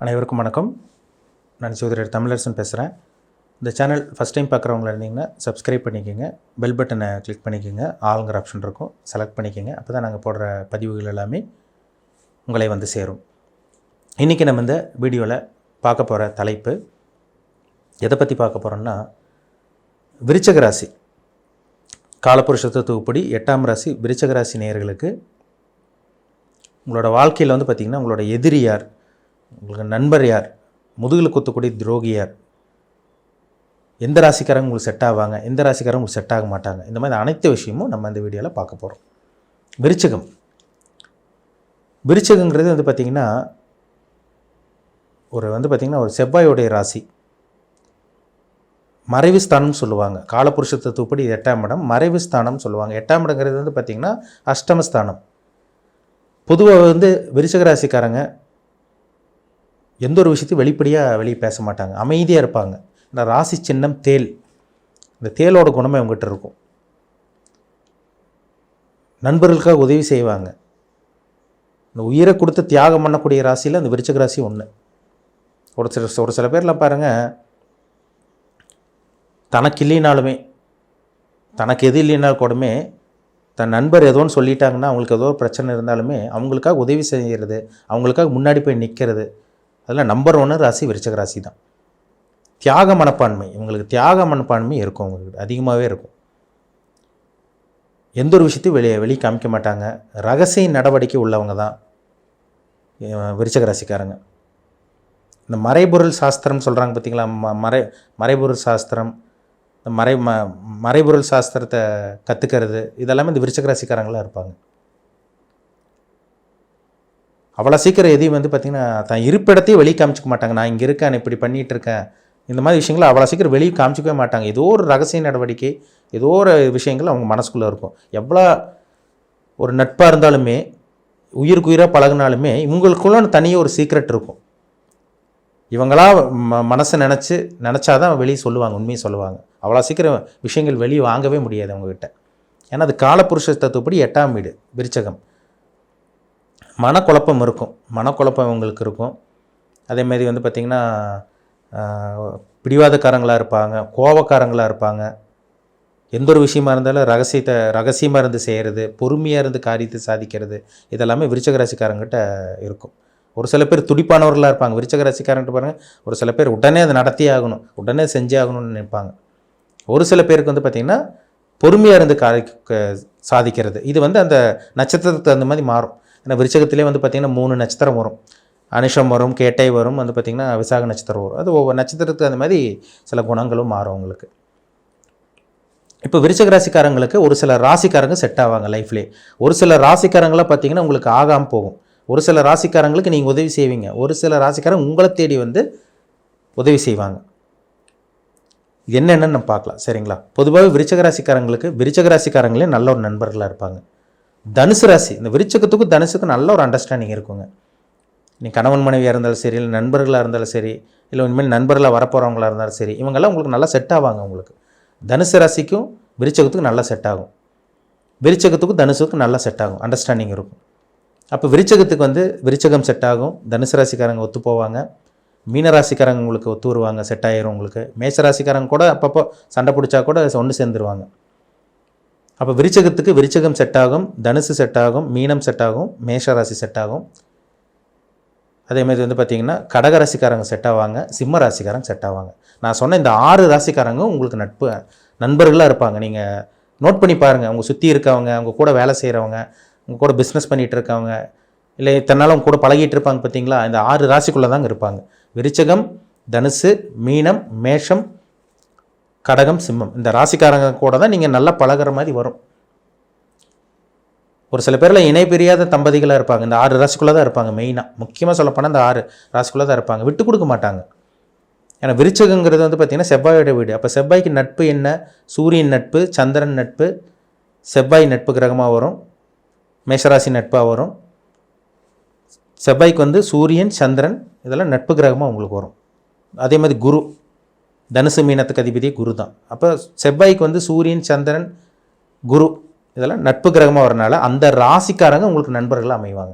அனைவருக்கும் வணக்கம். நான் ஜோதிடர் தமிழரசன் பேசுகிறேன். இந்த சேனல் ஃபஸ்ட் டைம் பார்க்குறவங்களா இருந்தீங்கன்னா சப்ஸ்கிரைப் பண்ணிக்கோங்க, பெல் பட்டனை கிளிக் பண்ணிக்கோங்க, ஆளுங்கிற ஆப்ஷன் இருக்கும், செலக்ட் பண்ணிக்கோங்க. அப்போ தான் நாங்கள் போடுற பதிவுகள் எல்லாமே உங்களை வந்து சேரும். இன்றைக்கி நம்ம இந்த வீடியோவில் பார்க்க போகிற தலைப்பு எதை பற்றி பார்க்க போகிறோன்னா, விருச்சிக ராசி காலபுருஷ தத்துவப்படி 8ஆம் ராசி விருச்சிக ராசி நேயர்களுக்கு உங்களோட வாழ்க்கையில் வந்து பார்த்திங்கன்னா உங்களோட எதிரி யார், உங்களுக்கு நண்பர் யார், முதுகில் குத்தக்கூடிய துரோகி யார், எந்த ராசிக்காரங்க உங்களுக்கு செட் ஆவாங்க, எந்த ராசிக்காரங்க உங்களுக்கு செட் ஆக மாட்டாங்க, இந்த மாதிரி அனைத்து விஷயமும் நம்ம இந்த வீடியோவில் பார்க்க போகிறோம். விருச்சிகங்கிறது வந்து பார்த்திங்கன்னா ஒரு செவ்வாயோடைய ராசி. மறைவு ஸ்தானம் சொல்லுவாங்க. காலபுருஷ தத்துவப்படி 8ஆம் இடம் மறைவு ஸ்தானம் சொல்லுவாங்க. 8ஆம் இடங்கிறது வந்து பார்த்திங்கன்னா அஷ்டமஸ்தானம். பொதுவாக வந்து விருச்சிக ராசிக்காரங்க எந்த ஒரு விஷயத்தையும் வெளியே பேச மாட்டாங்க, அமைதியாக இருப்பாங்க. இந்த ராசி சின்னம் தேல். இந்த தேலோட குணமே அவங்ககிட்ட இருக்கும். நண்பர்களுக்காக உதவி செய்வாங்க. இந்த உயிரை கொடுத்து தியாகம் பண்ணக்கூடிய ராசியில் அந்த விருச்சிக ராசி ஒன்று. ஒரு சில பேரில் பாருங்கள், தனக்கு இல்லைனாலுமே, தனக்கு எது இல்லைனாலும் கூடமே தன் நண்பர் ஏதோன்னு சொல்லிட்டாங்கன்னா, அவங்களுக்கு ஏதோ ஒரு பிரச்சனை இருந்தாலுமே அவங்களுக்காக உதவி செய்கிறது, அவங்களுக்காக முன்னாடி போய் நிற்கிறது, அதில் நம்பர் 1 ராசி விருச்சிக ராசி தான். தியாக மனப்பான்மை, இவங்களுக்கு தியாக மனப்பான்மை இருக்கும், அவங்களுக்கு அதிகமாகவே இருக்கும். எந்த ஒரு விஷயத்தையும் வெளியே காமிக்க மாட்டாங்க. ரகசிய நடவடிக்கை உள்ளவங்க தான் விருச்சிக ராசிக்காரங்க. இந்த மறைபொருள் சாஸ்திரம் சொல்கிறாங்க பார்த்திங்களா, மறைபொருள் சாஸ்திரம், இந்த மறைபொருள் சாஸ்திரத்தை கற்றுக்கிறது, இதெல்லாமே இந்த விருச்சிக ராசிக்காரங்களாக இருப்பாங்க. அவ்வளோ சீக்கிரம் எதையும் வந்து பார்த்திங்கன்னா தான் இருப்பிடத்தையும் வெளியே காமிச்சிக்க மாட்டாங்க. நான் இங்கே இருக்கேன், இப்படி பண்ணிகிட்டு இருக்கேன், இந்த மாதிரி விஷயங்களை அவ்வளோ சீக்கிரம் வெளியே காமிச்சிக்கவே மாட்டாங்க. ஏதோ ஒரு ரகசிய நடவடிக்கை, ஏதோ ஒரு விஷயங்கள் அவங்க மனசுக்குள்ளே இருக்கும். எவ்வளோ ஒரு நட்பாக இருந்தாலுமே, உயிருக்கு உயிராக பழகினாலுமே இவங்களுக்குள்ள தனியாக ஒரு சீக்ரெட் இருக்கும். இவங்களா மனசை நினச்சாதான் வெளியே சொல்லுவாங்க, உண்மையை சொல்லுவாங்க. அவ்வளோ சீக்கிரம் விஷயங்கள் வெளியே வாங்கவே முடியாது அவங்கக்கிட்ட. ஏன்னா அது காலபுருஷ தத்துவப்படி 8ஆம் வீடு விருச்சகம். மனக்குழப்பம் இருக்கும், மனக்குழப்பம் இவங்களுக்கு இருக்கும். அதேமாரி வந்து பார்த்திங்கன்னா பிடிவாதக்காரங்களாக இருப்பாங்க, கோபக்காரங்களாக இருப்பாங்க. எந்த ஒரு விஷயமா இருந்தாலும் ரகசியமாக இருந்து செய்கிறது, பொறுமையாக இருந்து காரியத்தை சாதிக்கிறது, இதெல்லாமே விருச்சிக ராசிக்காரங்கிட்ட இருக்கும். ஒரு சில பேர் துடிப்பானவர்களாக இருப்பாங்க. விருச்சிக ராசிக்காரங்கிட்ட பாருங்கள், ஒரு சில பேர் உடனே அதை நடத்தி ஆகணும், உடனே செஞ்சே ஆகணும்னு நினைப்பாங்க. ஒரு சில பேருக்கு வந்து பார்த்திங்கன்னா பொறுமையாக இருந்து சாதிக்கிறது, இது வந்து அந்த நட்சத்திரத்துக்கு தகுந்த மாதிரி மாறும். ஏன்னா விருச்சிகத்திலே வந்து பார்த்திங்கன்னா 3 நட்சத்திரம் வரும். அனுஷம் வரும், கேட்டை வரும், வந்து பார்த்திங்கன்னா விசாக நட்சத்திரம் வரும். அது ஒவ்வொரு நட்சத்திரத்துக்கு அந்த மாதிரி சில குணங்களும் மாறும் அவங்களுக்கு. இப்போ விருச்சிக ராசிக்காரங்களுக்கு ஒரு சில ராசிக்காரங்க செட் ஆவாங்க லைஃப்லேயே. ஒரு சில ராசிக்காரங்களாம் பார்த்திங்கன்னா உங்களுக்கு ஆகாமல் போகும். ஒரு சில ராசிக்காரங்களுக்கு நீங்கள் உதவி செய்வீங்க, ஒரு சில ராசிக்காரங்க உங்களை தேடி வந்து உதவி செய்வாங்க. இது என்னென்னு நம்ம பார்க்கலாம், சரிங்களா? பொதுவாகவே விருச்சிக ராசிக்காரங்களே நல்ல ஒரு நண்பர்களாக இருப்பாங்க. தனுசு ராசி, இந்த விருச்சிகத்துக்கும் தனுசுக்கும் நல்ல ஒரு அண்டர்ஸ்டாண்டிங் இருக்குங்க. நீ கணவன் மனைவியாக இருந்தாலும் சரி, இல்லை நண்பர்களாக இருந்தாலும் சரி, இல்லை இனிமேல் நண்பர்களாக வரப்போகிறவங்களாக இருந்தாலும் சரி, இவங்கெல்லாம் உங்களுக்கு நல்லா செட் ஆவாங்க. உங்களுக்கு தனுசு ராசிக்கும் விருச்சிகத்துக்கும் நல்லா செட் ஆகும், விருச்சிகத்துக்கும் தனுசுக்கும் நல்லா செட் ஆகும், அண்டர்ஸ்டாண்டிங் இருக்கும். அப்போ விருச்சிகத்துக்கு வந்து விருச்சிகம் செட் ஆகும், தனுசு ராசிக்காரங்க ஒத்து போவாங்க, மீனராசிக்காரங்க உங்களுக்கு ஒத்து வருவாங்க, செட் ஆகிரும் உங்களுக்கு. மேஷராசிக்காரங்க கூட அப்பப்போ சண்டை பிடிச்சா கூட ஒன்று சேர்ந்துருவாங்க. அப்போ விருச்சிகத்துக்கு விருச்சிகம் செட் ஆகும், தனுசு செட் ஆகும், மீனம் செட் ஆகும், மேஷராசி செட் ஆகும். அதேமாதிரி வந்து பார்த்திங்கன்னா கடகராசிக்காரங்க செட் ஆவாங்க, சிம்ம ராசிக்காரங்க செட் ஆவாங்க. நான் சொன்ன இந்த 6 ராசிக்காரங்க உங்களுக்கு நண்பர்களாக இருப்பாங்க. நீங்கள் நோட் பண்ணி பாருங்கள். அவங்க சுற்றி இருக்கவங்க, அவங்க கூட வேலை செய்கிறவங்க, அவங்க கூட பிஸ்னஸ் பண்ணிகிட்டு இருக்கவங்க, இல்லை இத்தனால அவங்க கூட பழகிட்டு இருப்பாங்க பார்த்தீங்களா, இந்த 6 ராசிக்குள்ளே தாங்க இருப்பாங்க. விருச்சிகம், தனுசு, மீனம், மேஷம், கடகம், சிம்மம், இந்த ராசிக்காரங்க கூட தான் நீங்கள் நல்லா பழகிற மாதிரி வரும். ஒரு சில பேரில் இணை பிரியாத தம்பதிகளாக இருப்பாங்க. இந்த 6 ராசிக்குள்ளே தான் இருப்பாங்க. மெயினாக முக்கியமாக சொல்லப்போனால் இந்த 6 ராசிக்குள்ளே தான் இருப்பாங்க. விட்டு கொடுக்க மாட்டாங்க. ஏன்னா விருச்சிகங்கிறது வந்து பார்த்திங்கன்னா செவ்வாயோட வீடு. அப்போ செவ்வாய்க்கு நட்பு என்ன? சூரியன் நட்பு, சந்திரன் நட்பு, செவ்வாய் நட்பு கிரகமாக வரும், மேஷராசி நட்பாக வரும். செவ்வாய்க்கு வந்து சூரியன், சந்திரன் இதெல்லாம் நட்பு கிரகமாக உங்களுக்கு வரும். அதே மாதிரி குரு, தனுசு மீனத்துக்கு அதிபதியே குரு தான். அப்போ செவ்வாய்க்கு வந்து சூரியன், சந்திரன், குரு இதெல்லாம் நட்பு கிரகமாக வரனால அந்த ராசிக்காரங்க உங்களுக்கு நண்பர்களாக அமைவாங்க.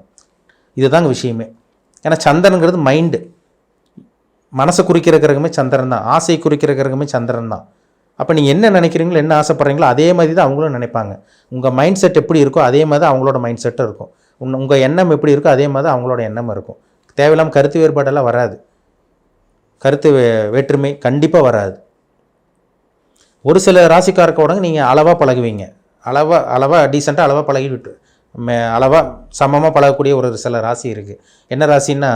இதுதாங்க விஷயமே. ஏன்னா சந்திரனுங்கிறது மைண்டு, மனசை குறிக்கிற கிரகமே சந்திரன் தான். ஆசை குறிக்கிற கிரகமே சந்திரன் தான். அப்போ நீங்கள் என்ன நினைக்கிறீங்களோ, என்ன ஆசைப்பட்றீங்களோ அதே மாதிரி தான் அவங்களும் நினைப்பாங்க. உங்கள் மைண்ட் செட் எப்படி இருக்கோ அதே மாதிரி தான் அவங்களோட மைண்ட் செட்டும் இருக்கும். உங்கள் எண்ணம் எப்படி இருக்கோ அதே மாதிரி தான் அவங்களோட எண்ணம் இருக்கும். தேவையில்லாமல் கருத்து வேறுபாடெல்லாம் வராது. கருத்து வேற்றுமை கண்டிப்பாக வராது. ஒரு சில ராசிக்காரக்கோட நீங்கள் அளவாக பழகுவீங்க. அளவாக டீசெண்டாக அளவாக பழகிவிட்டு அளவாக சமமாக பழகக்கூடிய ஒரு சில ராசி இருக்குது. என்ன ராசின்னா,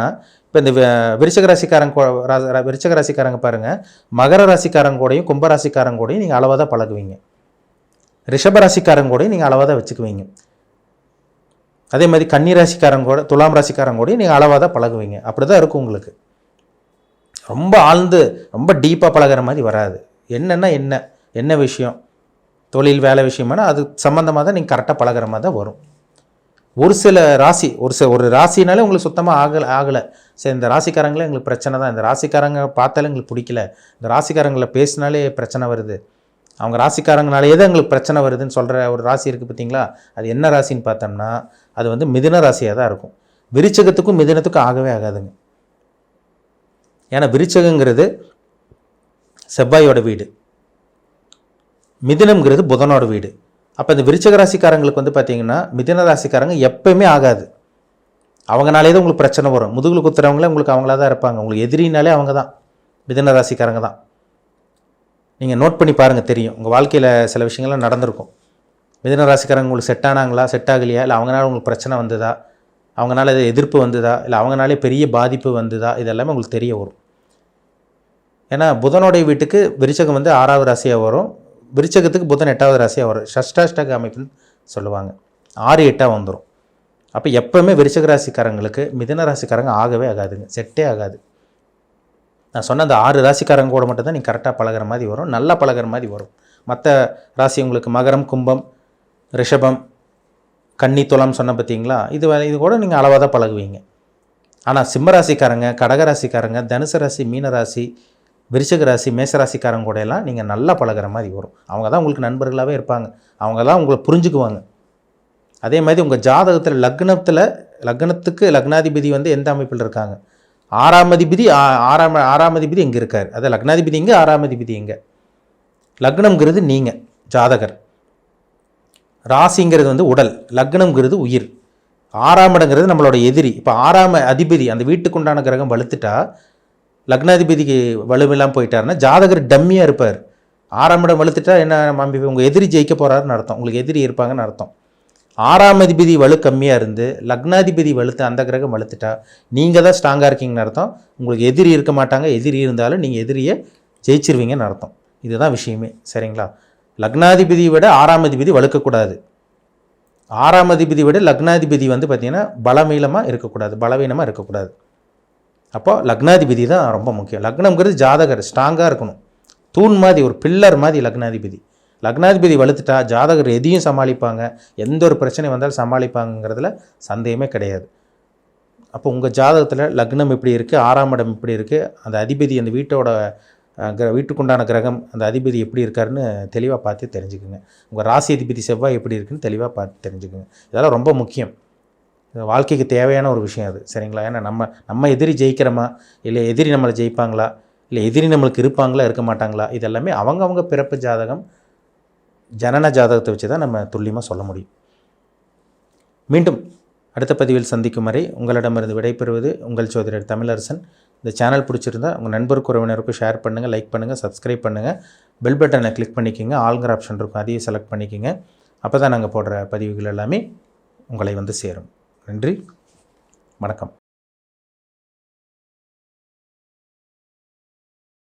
இப்போ இந்த விருச்சிக ராசிக்காரங்க பாருங்கள், மகர ராசிக்காரங்க கூடயும் கும்பராசிக்காரங்க கூடயும் நீங்கள் அளவாக தான் பழகுவீங்க. ரிஷப ராசிக்காரங்க கூடயும் நீங்கள் அளவாக தான் வச்சுக்குவீங்க. அதே மாதிரி கன்னி ராசிக்காரங்க கூட, துலாம் ராசிக்காரங்க கூடயும் நீங்கள் அளவாக தான் பழகுவீங்க. அப்படி தான் இருக்கும் உங்களுக்கு. ரொம்ப ஆழ்ந்து ரொம்ப டீப்பாக பழகிற மாதிரி வராது. என்னென்னா என்ன விஷயம், தொழில் வேலை விஷயமானா அது சம்மந்தமாக தான் நீங்கள் கரெக்டாக பழகிற மாதிரி தான் வரும். ஒரு சில ராசி ஒரு ராசினாலே உங்களுக்கு சுத்தமாக ஆகலை. சரி, இந்த ராசிக்காரங்களே எங்களுக்கு பிரச்சனை தான், இந்த ராசிக்காரங்க பார்த்தாலே எங்களுக்கு பிடிக்கல, இந்த ராசிக்காரங்களை பேசினாலே பிரச்சனை வருது, அவங்க ராசிக்காரங்கனாலேயே தான் எங்களுக்கு பிரச்சனை வருதுன்னு சொல்கிற ஒரு ராசி இருக்குது பார்த்தீங்களா? அது என்ன ராசின்னு பார்த்தோம்னா அது வந்து மிதுன ராசியாக தான் இருக்கும். விருச்சகத்துக்கும் மிதுனத்துக்கும் ஆகவே ஆகாதுங்க. ஏன்னா விருச்சகங்கிறது செவ்வாயோட வீடு, மிதுனம்ங்கிறது புதனோட வீடு. அப்போ இந்த விருச்சிக ராசிக்காரங்களுக்கு வந்து பார்த்திங்கன்னா மிதுன ராசிக்காரங்க எப்போயுமே ஆகாது. அவங்கனாலே தான் உங்களுக்கு பிரச்சனை வரும். முதுகில் குத்துறவங்களே உங்களுக்கு அவங்களா தான் இருப்பாங்க. உங்களுக்கு எதிரினாலே அவங்க தான், மிதுன ராசிக்காரங்க தான். நீங்கள் நோட் பண்ணி பாருங்கள், தெரியும். உங்கள் வாழ்க்கையில் சில விஷயங்கள்லாம் நடந்திருக்கும். மிதுன ராசிக்காரங்க உங்களுக்கு செட் ஆனாங்களா, செட் ஆகலையா, இல்லை அவங்களால உங்களுக்கு பிரச்சனை வந்ததா, அவங்களால எதிர்ப்பு வந்ததா, இல்லை அவங்களாலே பெரிய பாதிப்பு வந்ததா, இதெல்லாமே உங்களுக்கு தெரிய வரும். ஏன்னா புதனுடைய வீட்டுக்கு விருச்சகம் வந்து 6வது ராசியாக வரும், விருச்சகத்துக்கு புதன் 8வது ராசியாக வரும். ஷஷ்டாஷ்டக அமைப்புன்னு சொல்லுவாங்க. 6 8 வந்துடும். அப்போ எப்போவுமே விருச்சக ராசிக்காரங்களுக்கு மிதுன ராசிக்காரங்க ஆகவே ஆகாதுங்க, செட்டே ஆகாது. நான் சொன்ன அந்த 6 ராசிக்காரங்க கூட மட்டும்தான் நீங்கள் கரெக்டாக பழகிற மாதிரி வரும், நல்லா பழகிற மாதிரி வரும். மற்ற ராசி உங்களுக்கு மகரம், கும்பம், ரிஷபம், கன்னி, துலாம் சொன்ன பார்த்தீங்களா, இது கூட நீங்கள் அளவாக தான் பழகுவீங்க. ஆனால் சிம்மராசிக்காரங்க, கடகராசிக்காரங்க, தனுசு ராசி, மீன ராசி, விருச்சிக ராசி, மேசராசிக்காரங்க கூட எல்லாம் நீங்கள் நல்லா பழகிற மாதிரி வரும். அவங்க தான் உங்களுக்கு நண்பர்களாகவே இருப்பாங்க, அவங்க தான் உங்களை புரிஞ்சுக்குவாங்க. அதே மாதிரி உங்கள் ஜாதகத்தில் லக்னத்துக்கு லக்னாதிபதி வந்து எந்த அமைப்பில் இருக்காங்க, 6ஆம் அதிபதி ஆறாம் அதிபதி எங்கே இருக்கார், அதை லக்னாதிபதி எங்கே, 6ஆம் அதிபதி எங்கே. லக்னம்ங்கிறது நீங்கள் ஜாதகர், ராசிங்கிறது வந்து உடல், லக்னம்ங்கிறது உயிர், 6ஆம் இடங்கிறது நம்மளோட எதிரி. இப்போ 6ஆம் அதிபதி அந்த வீட்டுக்குண்டான கிரகம் வலுத்துட்டா, லக்னாதிபதிக்கு வலுவெல்லாம் போயிட்டாருன்னா ஜாதகர் டம்மியாக இருப்பார். 6ஆம் இடம் வலுத்துட்டா என்ன, உங்கள் எதிரி ஜெயிக்க போகிறாருன்னு அர்த்தம், உங்களுக்கு எதிரி இருப்பாங்கன்னு அர்த்தம். 6ஆம் அதிபதி வலு கம்மியாக இருந்து லக்னாதிபதி வலுத்து அந்த கிரகம் வலுத்துட்டா நீங்கள் தான் ஸ்ட்ராங்காக இருக்கீங்கன்னு அர்த்தம். உங்களுக்கு எதிரி இருக்க மாட்டாங்க, எதிரி இருந்தாலும் நீங்கள் எதிரியை ஜெயிச்சிருவீங்கன்னு அர்த்தம். இதுதான் விஷயமே, சரிங்களா? லக்னாதிபதியை விட 6ஆம் அதிபதி வலுக்கக்கூடாது. 6ஆம் அதிபதி விட லக்னாதிபதி வந்து பார்த்திங்கன்னா பலவீனமாக இருக்கக்கூடாது. அப்போ லக்னாதிபதி தான் ரொம்ப முக்கியம். லக்னம்ங்கிறது ஜாதகர் ஸ்ட்ராங்காக இருக்கணும், தூண் மாதிரி, ஒரு பில்லர் மாதிரி லக்னாதிபதி வலுத்துட்டா ஜாதகர் எதையும் சமாளிப்பாங்க, எந்த ஒரு பிரச்சனை வந்தாலும் சமாளிப்பாங்கிறதுல சந்தேகமே கிடையாது. அப்போ உங்கள் ஜாதகத்தில் லக்னம் எப்படி இருக்குது, 6ஆம் இடம் எப்படி இருக்குது, அந்த அதிபதி அந்த வீட்டுக்குண்டான கிரகம் அந்த அதிபதி எப்படி இருக்காருன்னு தெளிவாக பார்த்து தெரிஞ்சுக்குங்க. உங்கள் ராசி அதிபதி செவ்வாய் எப்படி இருக்குன்னு தெளிவாக பார்த்து தெரிஞ்சுக்குங்க. இதெல்லாம் ரொம்ப முக்கியம், வாழ்க்கைக்கு தேவையான ஒரு விஷயம் அது, சரிங்களா? ஏன்னா நம்ம எதிரி ஜெயிக்கிறோமா, இல்லை எதிரி நம்மளை ஜெயிப்பாங்களா, இல்லை எதிரி நம்மளுக்கு இருப்பாங்களா இருக்க மாட்டாங்களா, இதெல்லாமே அவங்க பிறப்பு ஜாதகம், ஜனன ஜாதகத்தை வச்சு தான் நம்ம துல்லியமாக சொல்ல முடியும். மீண்டும் அடுத்த பதிவில் சந்திக்கும் வரை உங்களிடமிருந்து விடைபெறுவது உங்கள் ஜோதிடர் தமிழரசன். இந்த சேனல் பிடிச்சிருந்தா உங்கள் நண்பருக்கு, உறவினருக்கும் ஷேர் பண்ணுங்கள், லைக் பண்ணுங்கள், சப்ஸ்கிரைப் பண்ணுங்கள், பெல் பட்டனை கிளிக் பண்ணிக்கோங்க, ஆல்ங்கிற ஆப்ஷன் இருக்கும், அதையும் செலக்ட் பண்ணிக்கோங்க. அப்போ தான் நாங்கள் போடுற பதிவுகள் எல்லாமே உங்களை வந்து சேரும். நன்றி, வணக்கம்.